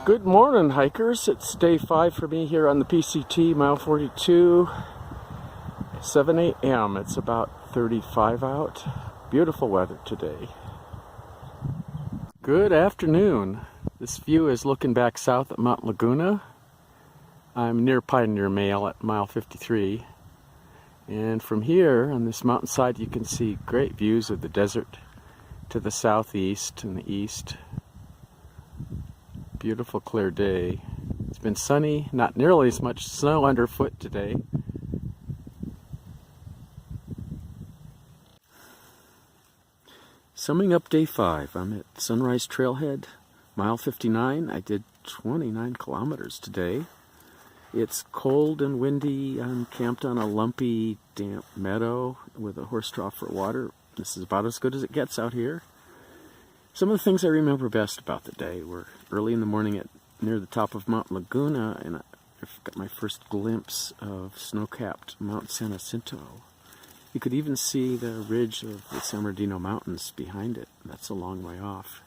Good morning, hikers. It's day 5 for me here on the PCT, mile 42, 7 a.m. It's about 35 out. Beautiful weather today. Good afternoon. This view is looking back south at Mount Laguna. I'm near Pioneer Mail at mile 53. And from here on this mountainside you can see great views of the desert to the southeast and the east. Beautiful clear day. It's been sunny, not nearly as much snow underfoot today. Summing up day 5, I'm at Sunrise Trailhead, mile 59. I did 29 kilometers today. It's cold and windy. I'm camped on a lumpy, damp meadow with a horse trough for water. This is about as good as it gets out here. Some of the things I remember best about the day were early in the morning near the top of Mount Laguna, and I got my first glimpse of snow-capped Mount San Jacinto. You could even see the ridge of the San Bernardino Mountains behind it. That's a long way off.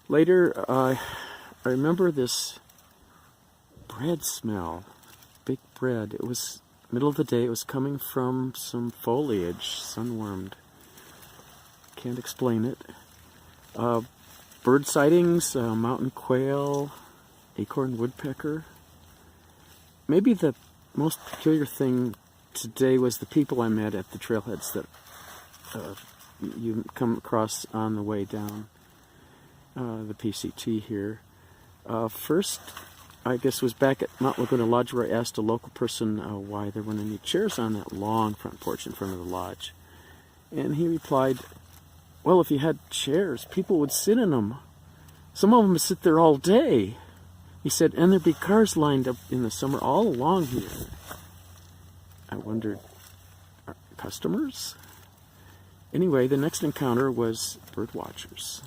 Later, I remember this bread smell, baked bread. It was middle of the day. It was coming from some foliage, sun-warmed. Can't explain it. Bird sightings, mountain quail, acorn woodpecker. Maybe the most peculiar thing today was the people I met at the trailheads that you come across on the way down the PCT here. First, I guess, was back at Mount Laguna Lodge, where I asked a local person why there weren't any chairs on that long front porch in front of the lodge. And he replied, well, if you had chairs, people would sit in them. Some of them would sit there all day. He said, and there'd be cars lined up in the summer all along here. I wondered, are customers? Anyway, the next encounter was bird watchers.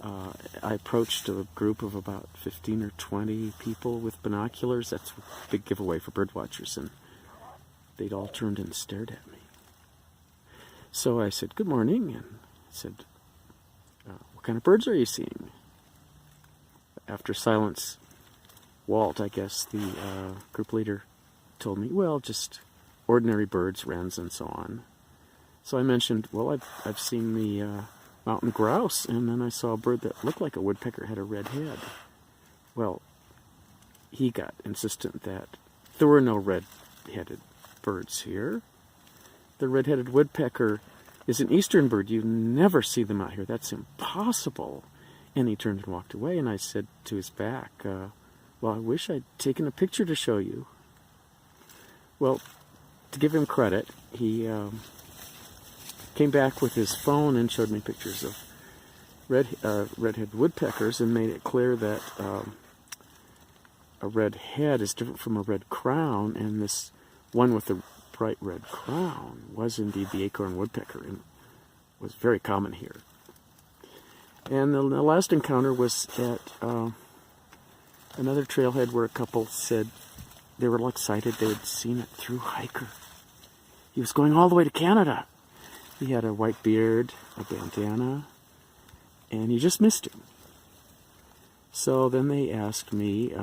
I approached a group of about 15 or 20 people with binoculars. That's a big giveaway for bird watchers, and they'd all turned and stared at me. So I said, good morning, and said, what kind of birds are you seeing? After silence, Walt, I guess, the group leader, told me, well, just ordinary birds, wrens, and so on. So I mentioned, well, I've seen the mountain grouse, and then I saw a bird that looked like a woodpecker, had a red head. Well, he got insistent that there were no red-headed birds here. The red-headed woodpecker is an eastern bird. You never see them out here. That's impossible. And he turned and walked away, and I said to his back, well, I wish I'd taken a picture to show you. Well, to give him credit, he came back with his phone and showed me pictures of red-headed woodpeckers and made it clear that a red head is different from a red crown, and this one with the bright red crown was indeed the acorn woodpecker and was very common here. And the last encounter was at another trailhead where a couple said they were excited they had seen a through hiker. He was going all the way to Canada. He had a white beard, a bandana, and you just missed him. So then they asked me,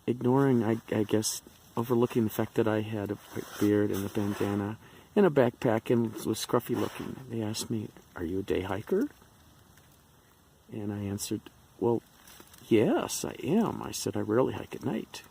ignoring, I guess, overlooking the fact that I had a white beard and a bandana and a backpack and was scruffy looking. They asked me, are you a day hiker? And I answered, well, yes, I am. I said, I rarely hike at night.